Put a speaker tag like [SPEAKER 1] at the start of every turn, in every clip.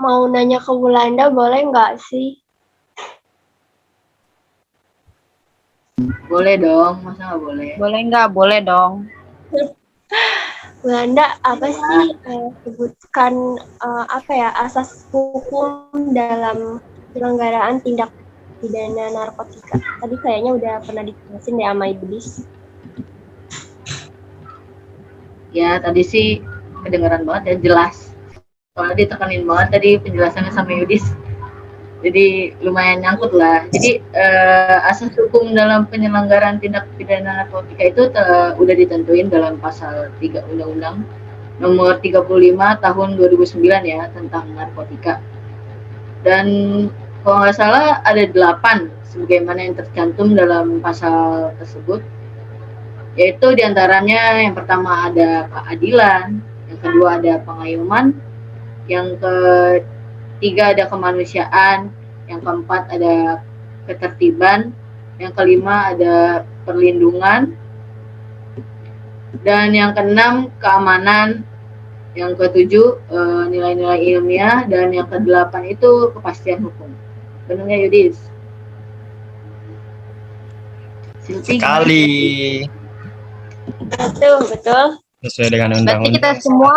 [SPEAKER 1] mau nanya ke Bulanda boleh nggak sih?
[SPEAKER 2] Boleh dong, masa nggak boleh?
[SPEAKER 3] Boleh nggak? Boleh dong.
[SPEAKER 1] Bulanda, apa sih sebutkan asas hukum dalam penyelenggaraan tindak pidana narkotika? Tadi kayaknya udah pernah dijelasin deh sama Yudis.
[SPEAKER 2] Ya tadi sih kedengeran banget ya, jelas. Soalnya ditekanin banget tadi penjelasannya sama Yudis. Jadi lumayan nyangkut lah. Jadi asas hukum dalam penyelenggaraan tindak pidana narkotika itu udah ditentuin dalam pasal 3 Undang-Undang nomor 35 tahun 2009 ya tentang narkotika. Dan kalau nggak salah ada 8 sebagaimana yang tercantum dalam pasal tersebut. Yaitu diantaranya yang pertama ada keadilan, yang kedua ada pengayuman, yang ketiga ada kemanusiaan, yang keempat ada ketertiban, yang kelima ada perlindungan, dan yang keenam keamanan, yang ketujuh nilai-nilai ilmiah, dan yang kedelapan itu kepastian hukum. Benar nggak Yudis?
[SPEAKER 4] Sekali.
[SPEAKER 1] Betul.
[SPEAKER 4] Sesuai dengan
[SPEAKER 3] Berarti
[SPEAKER 4] undang-undang.
[SPEAKER 3] kita semua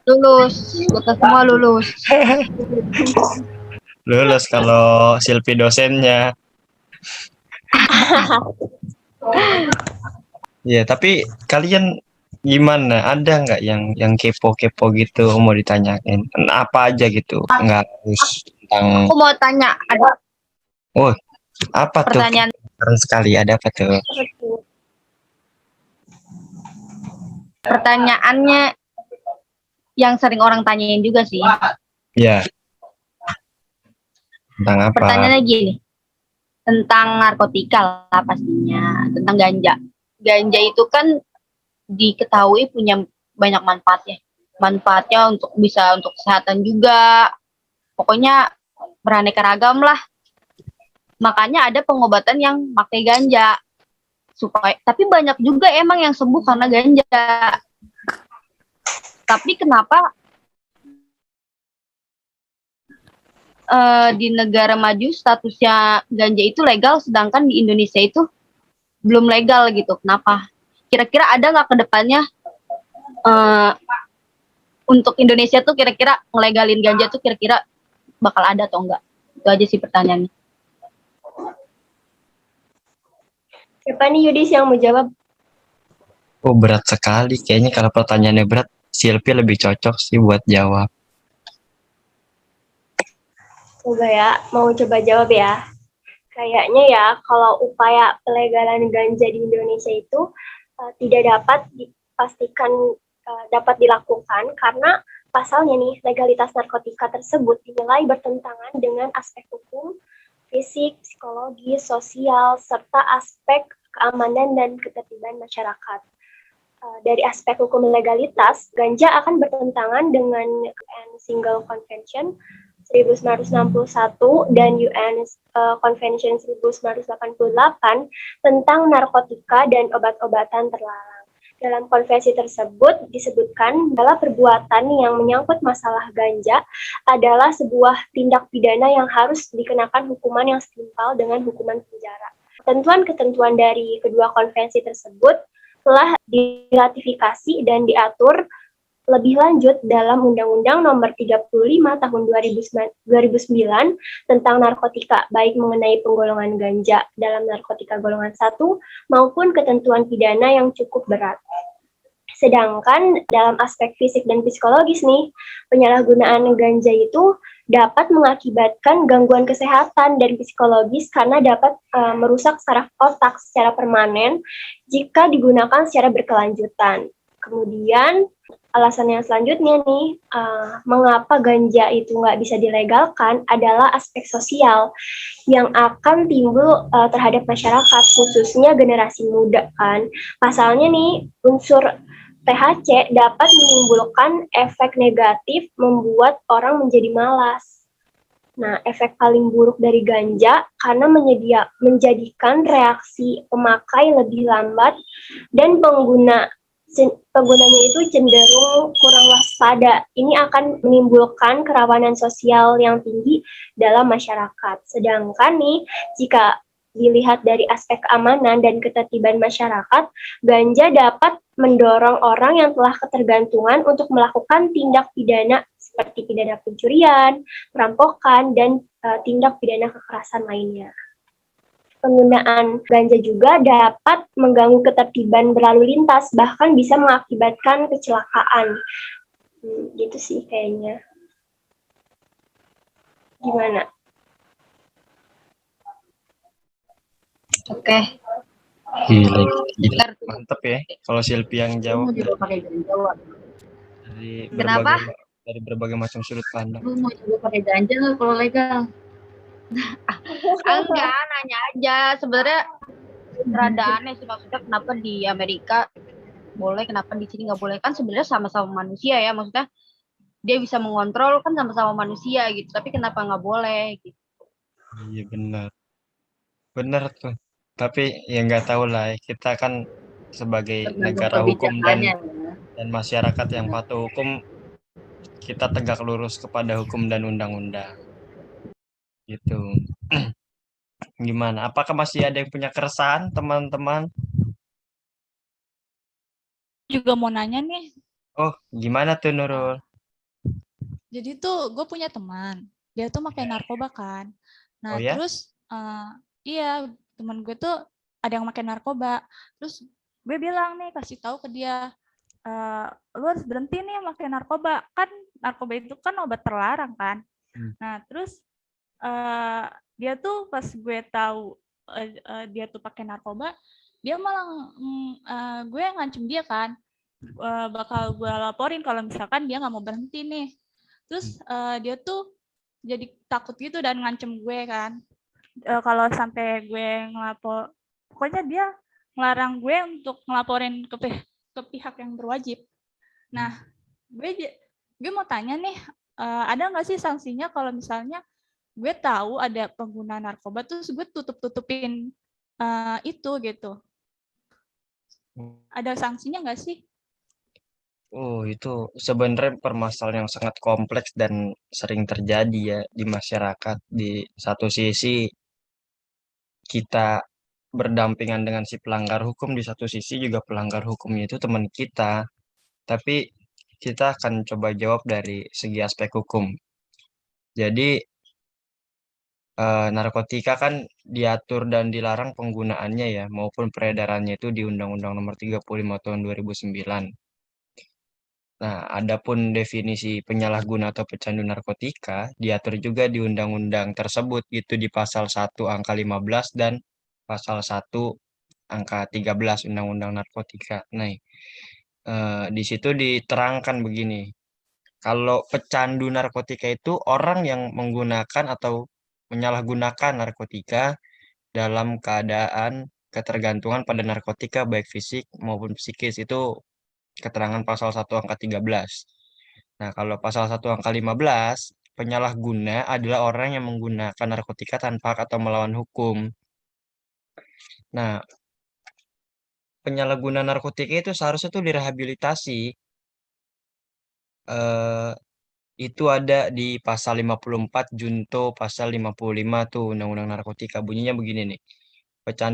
[SPEAKER 3] lulus. Kita semua lulus.
[SPEAKER 4] Lulus kalau Silpi dosennya. Ya, tapi kalian gimana? Ada nggak yang kepo-kepo gitu mau ditanyain? Apa aja gitu? Nggak harus tentang.
[SPEAKER 3] Aku mau tanya, ada
[SPEAKER 4] Oh, apa
[SPEAKER 3] pertanyaan.
[SPEAKER 4] tuh? Keren sekali. Ada apa tuh?
[SPEAKER 3] Pertanyaannya yang sering orang tanyain juga sih.
[SPEAKER 4] Ya. Tentang apa?
[SPEAKER 3] Pertanyaannya gini, tentang narkotika lah pastinya, tentang ganja. Ganja itu kan diketahui punya banyak manfaatnya. Manfaatnya bisa untuk kesehatan juga. Pokoknya beraneka ragam lah. Makanya ada pengobatan yang pakai ganja. Tapi banyak juga emang yang sembuh karena ganja. Tapi kenapa di negara maju statusnya ganja itu legal, sedangkan di Indonesia itu belum legal gitu? Kenapa? Kira-kira ada nggak ke depannya untuk Indonesia tuh kira-kira ngelegalin ganja tuh kira-kira bakal ada atau enggak? Itu aja sih pertanyaannya.
[SPEAKER 1] Siapa nih Yudis yang mau jawab?
[SPEAKER 4] Oh, berat sekali. Kayaknya kalau pertanyaannya berat, Silpi lebih cocok sih buat jawab.
[SPEAKER 1] Coba ya, mau coba jawab ya. Kayaknya ya, kalau upaya pelegalan ganja di Indonesia itu tidak dapat dipastikan dapat dilakukan karena pasalnya nih, legalitas narkotika tersebut dinilai bertentangan dengan aspek hukum, fisik, psikologi, sosial, serta aspek keamanan dan ketertiban masyarakat. Dari aspek hukum legalitas, ganja akan bertentangan dengan UN Single Convention 1961 dan UN Convention 1988 tentang narkotika dan obat-obatan terlarang. Dalam konvensi tersebut disebutkan bahwa perbuatan yang menyangkut masalah ganja adalah sebuah tindak pidana yang harus dikenakan hukuman yang setimpal dengan hukuman penjara. Ketentuan-ketentuan dari kedua konvensi tersebut telah diratifikasi dan diatur lebih lanjut dalam Undang-Undang Nomor 35 Tahun 2009 tentang narkotika, baik mengenai penggolongan ganja dalam narkotika golongan 1 maupun ketentuan pidana yang cukup berat. Sedangkan dalam aspek fisik dan psikologis nih, penyalahgunaan ganja itu dapat mengakibatkan gangguan kesehatan dan psikologis karena dapat merusak saraf otak secara permanen jika digunakan secara berkelanjutan. Kemudian alasan yang selanjutnya nih, mengapa ganja itu nggak bisa dilegalkan adalah aspek sosial yang akan timbul terhadap masyarakat, khususnya generasi muda kan. Pasalnya nih, unsur THC dapat menimbulkan efek negatif membuat orang menjadi malas. Nah, efek paling buruk dari ganja karena menjadikan reaksi pemakai lebih lambat dan pengguna penggunanya itu cenderung kurang waspada. Ini akan menimbulkan kerawanan sosial yang tinggi dalam masyarakat. Sedangkan nih, jika dilihat dari aspek keamanan dan ketertiban masyarakat, ganja dapat mendorong orang yang telah ketergantungan untuk melakukan tindak pidana seperti pidana pencurian, perampokan, dan tindak pidana kekerasan lainnya. Penggunaan ganja juga dapat mengganggu ketertiban berlalu lintas, bahkan bisa mengakibatkan kecelakaan. Gitu sih kayaknya. Gimana?
[SPEAKER 3] Oke.
[SPEAKER 4] Gila,
[SPEAKER 3] Ntar
[SPEAKER 4] mantep ya. Kalau Silvi yang
[SPEAKER 2] Kamu
[SPEAKER 4] jawab
[SPEAKER 2] juga pakai ganja, Wak?
[SPEAKER 4] dari
[SPEAKER 3] Kenapa?
[SPEAKER 4] berbagai macam sudut pandang.
[SPEAKER 2] Lu mau coba pakai ganja nggak kalau legal?
[SPEAKER 3] Enggak, nanya aja. Sebenarnya rada aneh sih, maksudnya kenapa di Amerika boleh, kenapa di sini nggak boleh? Kan sebenarnya sama-sama manusia ya, maksudnya dia bisa mengontrol kan sama-sama manusia gitu, tapi kenapa nggak boleh gitu?
[SPEAKER 4] Iya benar tuh. Tapi ya nggak tahu lah, kita kan sebagai
[SPEAKER 2] Tergantung
[SPEAKER 4] negara hukum
[SPEAKER 2] kebijakannya ya.
[SPEAKER 4] dan masyarakat yang patuh hukum, kita tegak lurus kepada hukum dan undang-undang. Gitu. Gimana? Apakah masih ada yang punya keresahan, teman-teman?
[SPEAKER 5] Juga mau nanya nih.
[SPEAKER 4] Oh, gimana tuh Nurul?
[SPEAKER 5] Jadi tuh gue punya teman, dia tuh pakai narkoba kan.
[SPEAKER 4] Oh
[SPEAKER 5] Nah
[SPEAKER 4] ya?
[SPEAKER 5] terus iya teman gue tuh ada yang pakai narkoba. Terus gue bilang nih, kasih tahu ke dia, lu harus berhenti nih pakai narkoba. Kan narkoba itu kan obat terlarang kan. Nah terus dia tuh pas gue tahu dia tuh pakai narkoba, dia malah gue ngancem dia kan, bakal gue laporin kalau misalkan dia nggak mau berhenti nih. Terus dia tuh jadi takut gitu dan ngancem gue kan, kalau sampai gue ngelapor, pokoknya dia ngelarang gue untuk ngelaporin ke pihak yang berwajib. Nah gue mau tanya nih, ada nggak sih sanksinya kalau misalnya gue tahu ada pengguna narkoba terus gue tutupin itu gitu, ada sanksinya nggak sih?
[SPEAKER 4] Oh, itu sebenarnya permasalahan yang sangat kompleks dan sering terjadi ya di masyarakat. Di satu sisi kita berdampingan dengan si pelanggar hukum, di satu sisi juga pelanggar hukumnya itu teman kita. Tapi kita akan coba jawab dari segi aspek hukum. Jadi narkotika kan diatur dan dilarang penggunaannya ya maupun peredarannya itu di Undang-Undang Nomor 35 Tahun 2009. Nah, adapun definisi penyalahguna atau pecandu narkotika diatur juga di undang-undang tersebut itu di pasal 1 angka 15 dan pasal 1 angka 13 Undang-Undang Narkotika. Nah, di situ diterangkan begini. Kalau pecandu narkotika itu orang yang menggunakan atau menyalahgunakan narkotika dalam keadaan ketergantungan pada narkotika baik fisik maupun psikis itu keterangan pasal 1 angka 13. Nah, kalau pasal 1 angka 15, penyalahguna adalah orang yang menggunakan narkotika tanpa hak atau melawan hukum. Nah, penyalahguna narkotika itu seharusnya tuh direhabilitasi. Eh, itu ada di pasal 54 junto pasal 55 tuh Undang-Undang Narkotika. Bunyinya begini nih. Pasal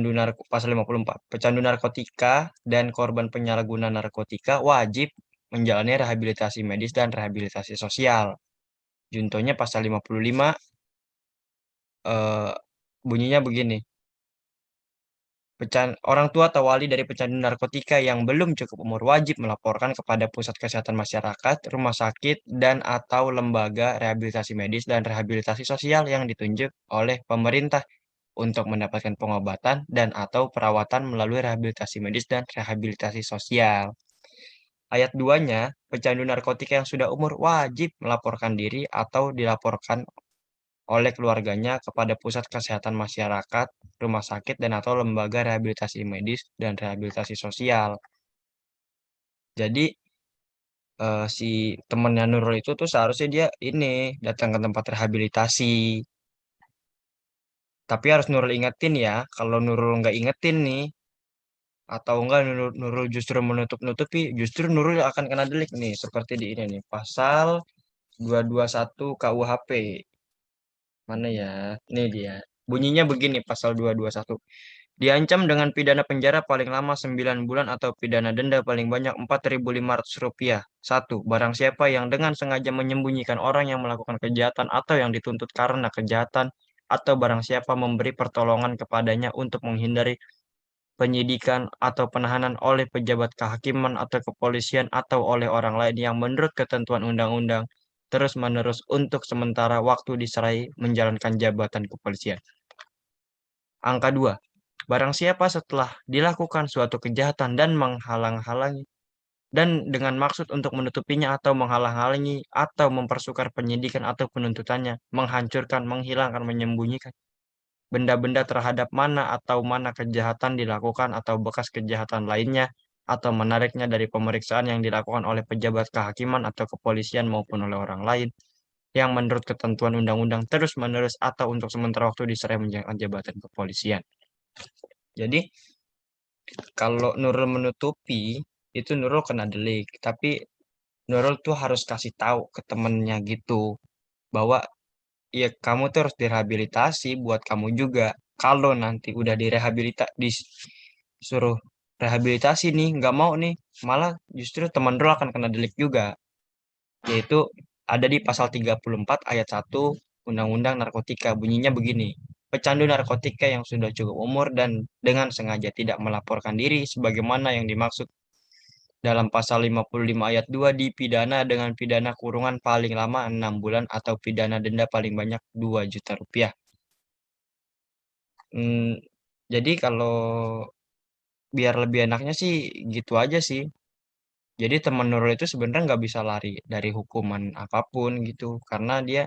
[SPEAKER 4] 54. Pecandu narkotika dan korban penyalahguna narkotika wajib menjalani rehabilitasi medis dan rehabilitasi sosial. Juntonya pasal 55 eh, bunyinya begini. Orang tua atau wali dari pecandu narkotika yang belum cukup umur wajib melaporkan kepada pusat kesehatan masyarakat, rumah sakit, dan atau lembaga rehabilitasi medis dan rehabilitasi sosial yang ditunjuk oleh pemerintah untuk mendapatkan pengobatan dan atau perawatan melalui rehabilitasi medis dan rehabilitasi sosial. Ayat 2-nya, pecandu narkotika yang sudah umur wajib melaporkan diri atau dilaporkan oleh keluarganya kepada pusat kesehatan masyarakat, rumah sakit, dan atau lembaga rehabilitasi medis dan rehabilitasi sosial. Jadi si temennya Nurul itu tuh seharusnya dia ini datang ke tempat rehabilitasi. Tapi harus Nurul ingetin ya, kalau Nurul nggak ingetin nih, atau enggak Nurul justru menutup-nutupi, justru Nurul akan kena delik nih, seperti di ini nih, pasal 221 KUHP. Mana ya? Nih dia. Bunyinya begini, pasal 221. Diancam dengan pidana penjara paling lama 9 bulan atau pidana denda paling banyak Rp4.500. Satu, barang siapa yang dengan sengaja menyembunyikan orang yang melakukan kejahatan atau yang dituntut karena kejahatan, atau barang siapa memberi pertolongan kepadanya untuk menghindari penyidikan atau penahanan oleh pejabat kehakiman atau kepolisian atau oleh orang lain yang menurut ketentuan undang-undang terus-menerus untuk sementara waktu diserai menjalankan jabatan kepolisian. Angka 2. Barang siapa setelah dilakukan suatu kejahatan dan menghalang-halangi dan dengan maksud untuk menutupinya atau menghalang-halangi atau mempersukar penyidikan atau penuntutannya, menghancurkan, menghilangkan, menyembunyikan benda-benda terhadap mana atau mana kejahatan dilakukan atau bekas kejahatan lainnya atau menariknya dari pemeriksaan yang dilakukan oleh pejabat kehakiman atau kepolisian maupun oleh orang lain yang menurut ketentuan undang-undang terus-menerus atau untuk sementara waktu diserai menjalankan jabatan kepolisian. Jadi kalau Nurul menutupi itu Nurul kena delik, tapi Nurul tuh harus kasih tahu ke temennya gitu bahwa ya kamu tuh harus direhabilitasi buat kamu juga. Kalau nanti udah disuruh rehabilitasi nih, nggak mau nih, malah justru teman Nurul akan kena delik juga. Yaitu ada di pasal 34 ayat 1 Undang-Undang Narkotika. Bunyinya begini. Pecandu narkotika yang sudah cukup umur dan dengan sengaja tidak melaporkan diri sebagaimana yang dimaksud dalam pasal 55 ayat 2 dipidana dengan pidana kurungan paling lama 6 bulan atau pidana denda paling banyak Rp2 juta. Hmm, jadi kalau biar lebih enaknya sih gitu aja sih. Jadi teman Nurul itu sebenarnya nggak bisa lari dari hukuman apapun gitu, karena dia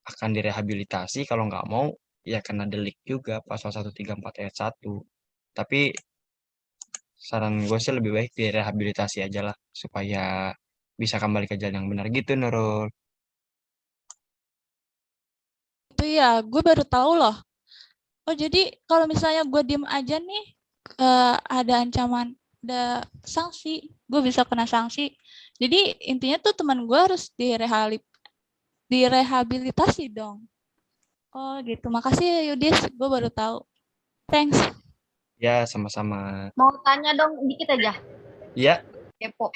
[SPEAKER 4] akan direhabilitasi kalau nggak mau ya kena delik juga pasal 134 ayat 1. Tapi saran gue sih lebih baik direhabilitasi aja lah supaya bisa kembali ke jalan yang benar gitu Nurul.
[SPEAKER 5] Itu ya, gue baru tahu loh. Oh, jadi kalau misalnya gue diem aja nih, ada ancaman, ada sanksi, gue bisa kena sanksi. Jadi intinya tuh teman gue harus direhabilitasi dong. Oh gitu, makasih ya Yudis, gue baru tahu. Thanks.
[SPEAKER 4] Ya sama-sama.
[SPEAKER 3] Mau tanya dong dikit aja,
[SPEAKER 4] Ya
[SPEAKER 3] kepo.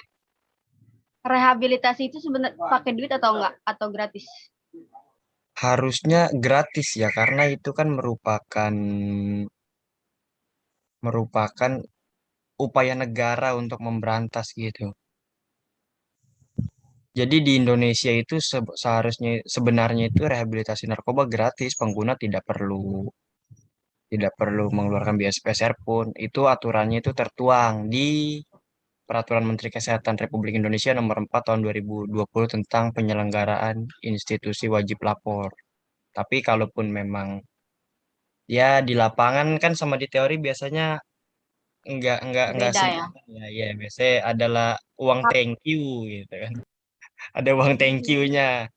[SPEAKER 3] Rehabilitasi itu sebenarnya pakai duit atau enggak? Atau gratis?
[SPEAKER 4] harusnya gratis ya karena itu kan merupakan upaya negara untuk memberantas gitu. Jadi di Indonesia itu seharusnya sebenarnya itu rehabilitasi narkoba gratis, pengguna tidak perlu mengeluarkan biaya sepeser pun. Itu aturannya itu tertuang di Peraturan Menteri Kesehatan Republik Indonesia Nomor 4 Tahun 2020 tentang penyelenggaraan institusi wajib lapor. Tapi kalaupun memang ya di lapangan kan sama di teori biasanya enggak
[SPEAKER 3] Beda ya.
[SPEAKER 4] sejalan ya. Ya, biasanya adalah uang thank you gitu kan. Ada uang thank you-nya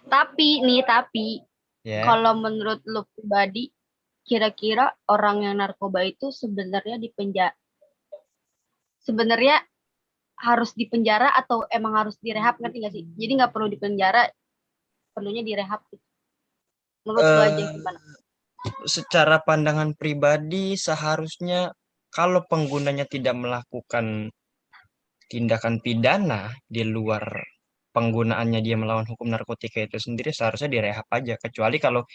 [SPEAKER 3] Tapi, tapi
[SPEAKER 4] ya.
[SPEAKER 3] kalau menurut lu pribadi, kira-kira orang yang narkoba itu sebenarnya harus dipenjara atau emang harus direhab, ngerti nggak sih? Jadi nggak perlu dipenjara, perlunya direhab. Menurut lu aja
[SPEAKER 4] Eh,
[SPEAKER 3] gimana?
[SPEAKER 4] secara pandangan pribadi seharusnya kalau penggunanya tidak melakukan tindakan pidana di luar penggunaannya dia melawan hukum narkotika itu sendiri seharusnya direhab aja. Kecuali kalau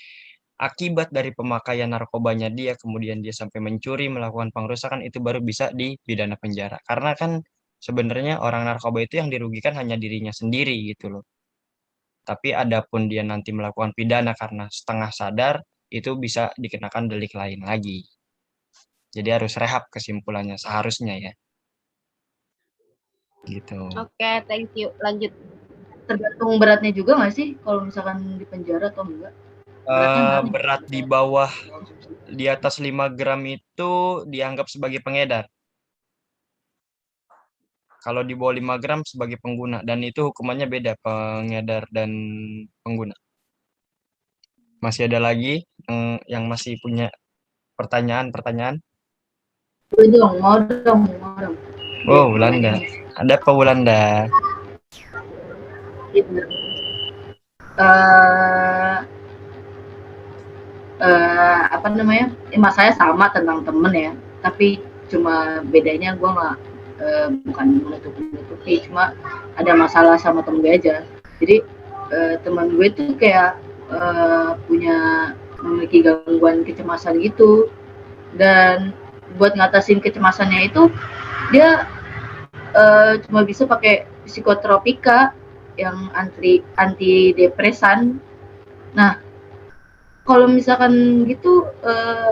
[SPEAKER 4] akibat dari pemakaian narkobanya dia kemudian dia sampai mencuri melakukan pengerusakan itu baru bisa dipidana penjara. Karena kan sebenarnya orang narkoba itu yang dirugikan hanya dirinya sendiri gitu loh. Tapi adapun dia nanti melakukan pidana karena setengah sadar itu bisa dikenakan delik lain lagi. Jadi harus rehab kesimpulannya seharusnya ya. Gitu.
[SPEAKER 3] Oke, thank you. Lanjut.
[SPEAKER 2] Tergantung beratnya juga nggak sih kalau misalkan di penjara atau enggak? Beratnya berapa?
[SPEAKER 4] Berat di bawah di atas 5 gram itu dianggap sebagai pengedar. Kalau di bawah 5 gram sebagai pengguna dan itu hukumannya beda pengedar dan pengguna. Masih ada lagi yang masih punya pertanyaan-pertanyaan?
[SPEAKER 2] Mau dong.
[SPEAKER 4] Oh, Wulanda. Ada apa Wulanda?
[SPEAKER 2] Gitu. Eh, apa namanya? Saya sama tentang temen ya, tapi cuma bedanya gue nggak bukan menutupi, cuma ada masalah sama temen gue aja. Jadi teman gue tuh kayak memiliki gangguan kecemasan gitu, dan buat ngatasin kecemasannya itu dia cuma bisa pakai psikotropika yang antidepresan. Nah, kalau misalkan gitu,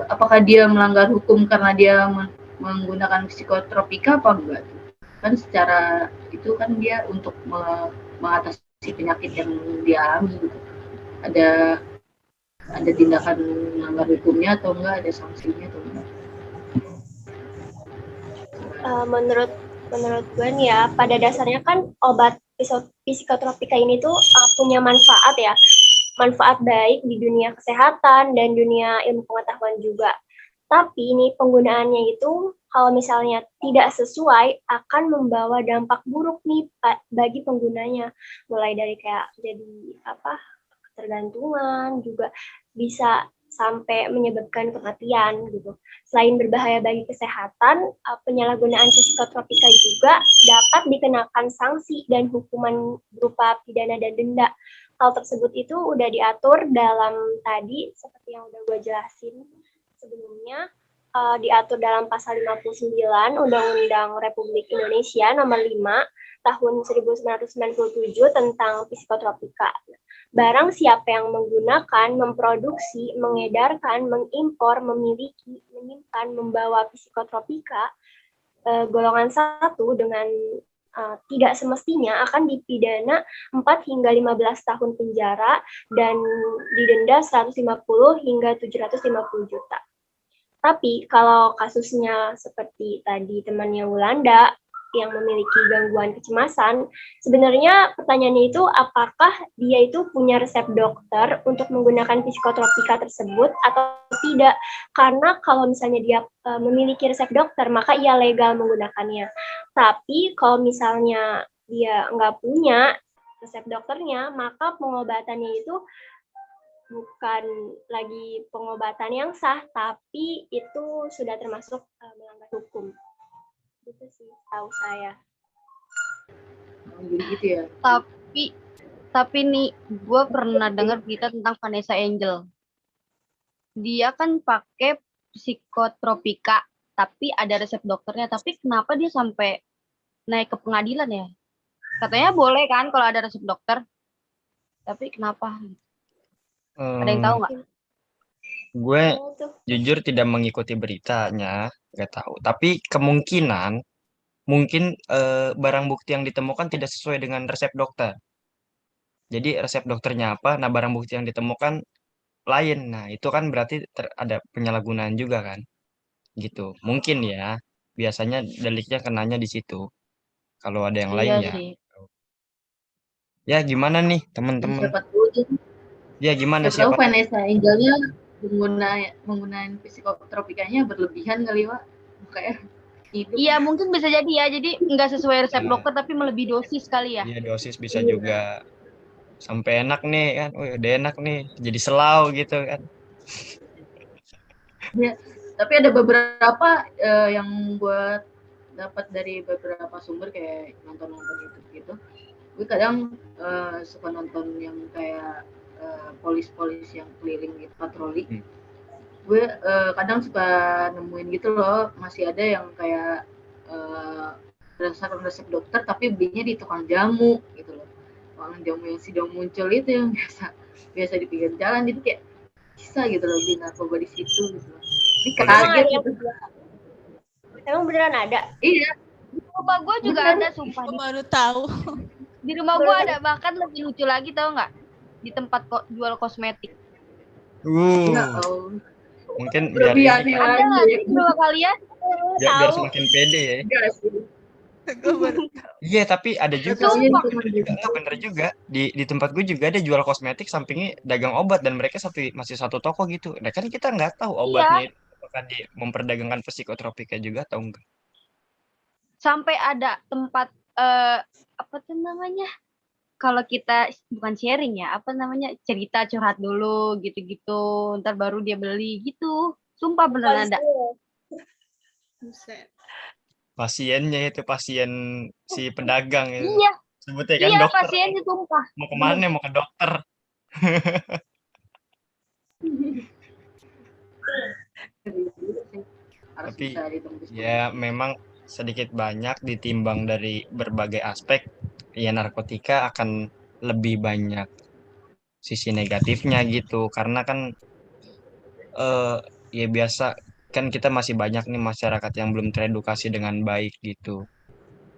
[SPEAKER 2] apakah dia melanggar hukum karena dia menggunakan psikotropika apa enggak? Kan secara itu kan dia untuk mengatasi penyakit yang dia alami gitu. Ada tindakan melanggar hukumnya atau enggak, ada sanksinya atau enggak?
[SPEAKER 1] Menurut gue nih ya, pada dasarnya kan obat psikotropika ini tuh punya manfaat ya, manfaat baik di dunia kesehatan dan dunia ilmu pengetahuan juga. Tapi ini penggunaannya itu kalau misalnya tidak sesuai akan membawa dampak buruk nih bagi penggunanya, mulai dari kayak jadi ketergantungan, juga bisa sampai menyebabkan kematian gitu. Selain berbahaya bagi kesehatan, penyalahgunaan psikotropika juga dapat dikenakan sanksi dan hukuman berupa pidana dan denda. Hal tersebut itu udah diatur dalam tadi seperti yang udah gue jelasin sebelumnya, diatur dalam pasal 59 Undang-Undang Republik Indonesia nomor 5 tahun 1997 tentang psikotropika. Barang siapa yang menggunakan, memproduksi, mengedarkan, mengimpor, memiliki, menyimpan, membawa psikotropika golongan 1 dengan tidak semestinya akan dipidana 4 hingga 15 tahun penjara dan didenda 150 hingga 750 juta. Tapi kalau kasusnya seperti tadi temannya Wulanda yang memiliki gangguan kecemasan, sebenarnya pertanyaannya itu apakah dia itu punya resep dokter untuk menggunakan psikotropika tersebut atau tidak. Karena kalau misalnya dia memiliki resep dokter, maka ia legal menggunakannya. Tapi kalau misalnya dia nggak punya resep dokternya, maka pengobatannya itu bukan lagi pengobatan yang sah, tapi itu sudah termasuk melanggar hukum. Itu sih tahu saya.
[SPEAKER 2] Gitu ya.
[SPEAKER 3] Tapi nih, gue pernah dengar berita tentang Vanessa Angel. Dia kan pakai psikotropika, tapi ada resep dokternya. Tapi kenapa dia sampai naik ke pengadilan ya? Katanya boleh kan kalau ada resep dokter. Tapi kenapa? Ada yang tahu nggak?
[SPEAKER 4] Gue jujur tidak mengikuti beritanya, nggak tahu. Tapi kemungkinan mungkin barang bukti yang ditemukan tidak sesuai dengan resep dokter. Jadi resep dokternya apa, nah barang bukti yang ditemukan lain. Nah, itu kan berarti ada penyalahgunaan juga kan. Gitu. Mungkin ya, biasanya deliknya kenanya di situ. Kalau ada yang lain
[SPEAKER 3] Iya
[SPEAKER 4] ya.
[SPEAKER 3] sih.
[SPEAKER 4] Ya gimana nih teman-teman?
[SPEAKER 2] Siapa tahu
[SPEAKER 4] Ya gimana
[SPEAKER 2] Siapa tahu
[SPEAKER 4] siapa?
[SPEAKER 2] Vanessa Angelnya menggunakan psikotropikanya berlebihan kali, Wak. Kayak hidup.
[SPEAKER 3] Iya, mungkin bisa jadi ya. Jadi nggak sesuai resep dokter, tapi melebihi dosis kali ya.
[SPEAKER 4] Iya, dosis bisa juga. Sampai enak nih kan. Udah enak nih. Jadi selau gitu kan.
[SPEAKER 2] Ya, tapi ada beberapa yang buat dapat dari beberapa sumber kayak nonton YouTube gitu. Gue kadang suka nonton yang kayak polis-polis yang keliling gitu, patroli. Gue kadang suka nemuin gitu loh, masih ada yang kayak berdasarkan resep dokter tapi belinya di tukang jamu gitu loh. Tukang jamu yang sidang muncul itu yang biasa di pinggir jalan, jadi kayak bisa gitu loh beli narkoba di situ gitu loh. Ini kaget gitu.
[SPEAKER 1] Emang beneran ada?
[SPEAKER 2] Iya.
[SPEAKER 3] Di rumah gue juga ada, sumpah.
[SPEAKER 5] Gue baru tahu.
[SPEAKER 3] Di rumah gue ada, bahkan lebih lucu lagi, tau nggak? Di tempat jual kosmetik.
[SPEAKER 4] Mungkin biar
[SPEAKER 3] ada nggak sih di rumah kalian?
[SPEAKER 4] Biar semakin pede ya. Iya, tapi ada juga bener juga di tempat gue juga ada jual kosmetik sampingnya dagang obat dan mereka masih satu toko gitu. Nah kan kita nggak tahu obatnya apakah dia memperdagangkan psikotropika juga atau enggak?
[SPEAKER 3] Sampai ada tempat apa tuh namanya? Kalau kita bukan sharing ya, apa namanya? Cerita curhat dulu gitu-gitu, ntar baru dia beli gitu. Sumpah beneran ada.
[SPEAKER 5] Buset.
[SPEAKER 4] Pasiennya itu pasien si pedagang itu.
[SPEAKER 3] Iya,
[SPEAKER 4] Sebutnya kan
[SPEAKER 3] iya
[SPEAKER 4] dokter.
[SPEAKER 3] pasiennya sumpah.
[SPEAKER 4] Mau kemana? Mau ke dokter.
[SPEAKER 2] Harus
[SPEAKER 4] Tapi
[SPEAKER 2] bisa ditembus.
[SPEAKER 4] ya memang sedikit banyak ditimbang dari berbagai aspek, ya narkotika akan lebih banyak sisi negatifnya gitu. Karena kan ya biasa kan kita masih banyak nih masyarakat yang belum teredukasi dengan baik gitu.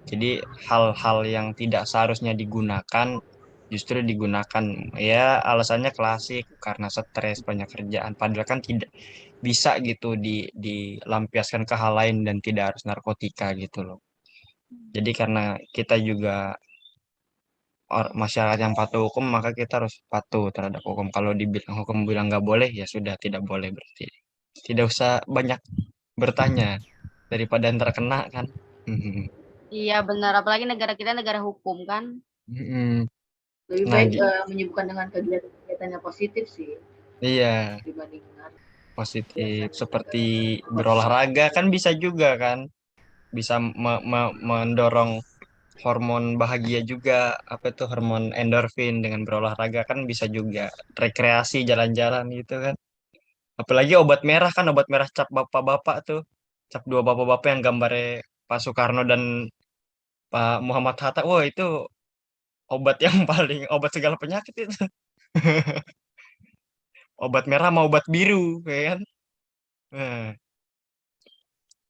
[SPEAKER 4] Jadi hal-hal yang tidak seharusnya digunakan justru digunakan, ya alasannya klasik karena stres banyak kerjaan. Padahal kan tidak bisa gitu dilampiaskan ke hal lain dan tidak harus narkotika gitu loh. Jadi karena kita juga masyarakat yang patuh hukum, maka kita harus patuh terhadap hukum. Kalau dibilang hukum bilang nggak boleh, ya sudah tidak boleh berarti. Tidak usah banyak bertanya daripada ntar kena kan.
[SPEAKER 3] Iya benar, apalagi negara kita negara hukum kan.
[SPEAKER 2] Lebih
[SPEAKER 4] Nah,
[SPEAKER 2] baik menyibukkan dengan kegiatan-kegiatan yang positif sih
[SPEAKER 4] iya
[SPEAKER 2] dibandingkan
[SPEAKER 4] positif seperti berolahraga kan bisa juga kan, bisa mendorong hormon bahagia juga, apa itu hormon endorfin dengan berolahraga kan bisa juga rekreasi jalan-jalan gitu kan. Apalagi obat merah kan, obat merah cap bapak-bapak tuh, cap dua bapak-bapak yang gambarnya Pak Soekarno dan Pak Muhammad Hatta. Wah itu obat yang paling obat segala penyakit itu. Obat merah sama obat biru, ya kan? Nah,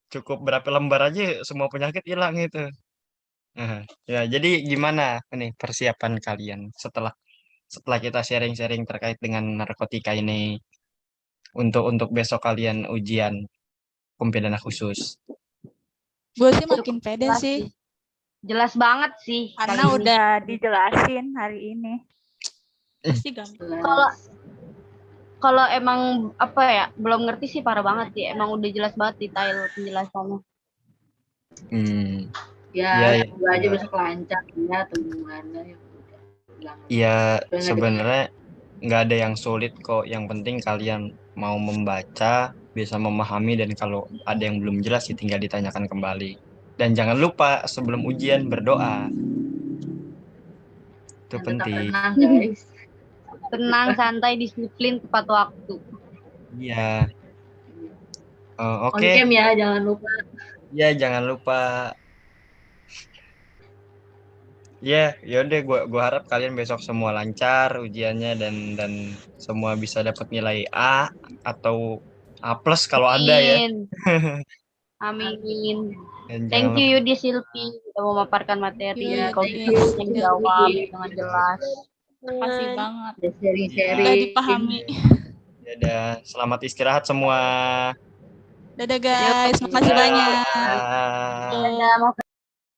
[SPEAKER 4] cukup berapa lembar aja semua penyakit hilang itu. Nah, ya jadi gimana nih persiapan kalian setelah setelah kita sharing-sharing terkait dengan narkotika ini untuk besok kalian ujian hukum pidana khusus?
[SPEAKER 5] Gue sih
[SPEAKER 3] Cukup
[SPEAKER 5] makin pede
[SPEAKER 3] jelas
[SPEAKER 5] sih,
[SPEAKER 3] Jelas banget sih
[SPEAKER 5] karena
[SPEAKER 3] kali ini.
[SPEAKER 5] udah dijelasin hari ini. Pasti gampang.
[SPEAKER 3] Kalau kalau emang apa ya belum ngerti sih parah banget sih. Emang udah jelas banget detail penjelasannya.
[SPEAKER 4] Hmm,
[SPEAKER 2] ya
[SPEAKER 4] ya, ya,
[SPEAKER 2] semoga aja besok lancar ya temuannya yang
[SPEAKER 4] ya sebenarnya nggak ada yang sulit kok. Yang penting kalian mau membaca, bisa memahami, dan kalau ada yang belum jelas ya tinggal ditanyakan kembali. Dan jangan lupa sebelum ujian berdoa. Itu
[SPEAKER 2] dan tetap
[SPEAKER 4] penting.
[SPEAKER 2] tenang guys.
[SPEAKER 3] Tenang, santai, disiplin, tepat waktu.
[SPEAKER 4] Iya.
[SPEAKER 2] On
[SPEAKER 4] Oke.
[SPEAKER 2] cam ya jangan lupa.
[SPEAKER 4] Ya, jangan lupa. Ya, yaudah gua harap kalian besok semua lancar ujiannya dan semua bisa dapat nilai A atau A plus kalau ada ya.
[SPEAKER 3] Amin. Amin.
[SPEAKER 4] Dan
[SPEAKER 3] Thank
[SPEAKER 4] jangan
[SPEAKER 3] you
[SPEAKER 4] lupa.
[SPEAKER 3] Yudi Silpi sudah memaparkan materi.
[SPEAKER 5] Iya,
[SPEAKER 3] Kalau
[SPEAKER 2] thank
[SPEAKER 3] bisa
[SPEAKER 2] you.
[SPEAKER 3] yang dijawab dengan jelas.
[SPEAKER 5] Makasih banget.
[SPEAKER 2] Udah
[SPEAKER 5] Udah
[SPEAKER 2] sharing-sharing.
[SPEAKER 5] dipahami.
[SPEAKER 4] Ya udah, selamat istirahat semua.
[SPEAKER 5] Dadah guys, makasih banyak.
[SPEAKER 4] Dadah.
[SPEAKER 3] Dadah, mau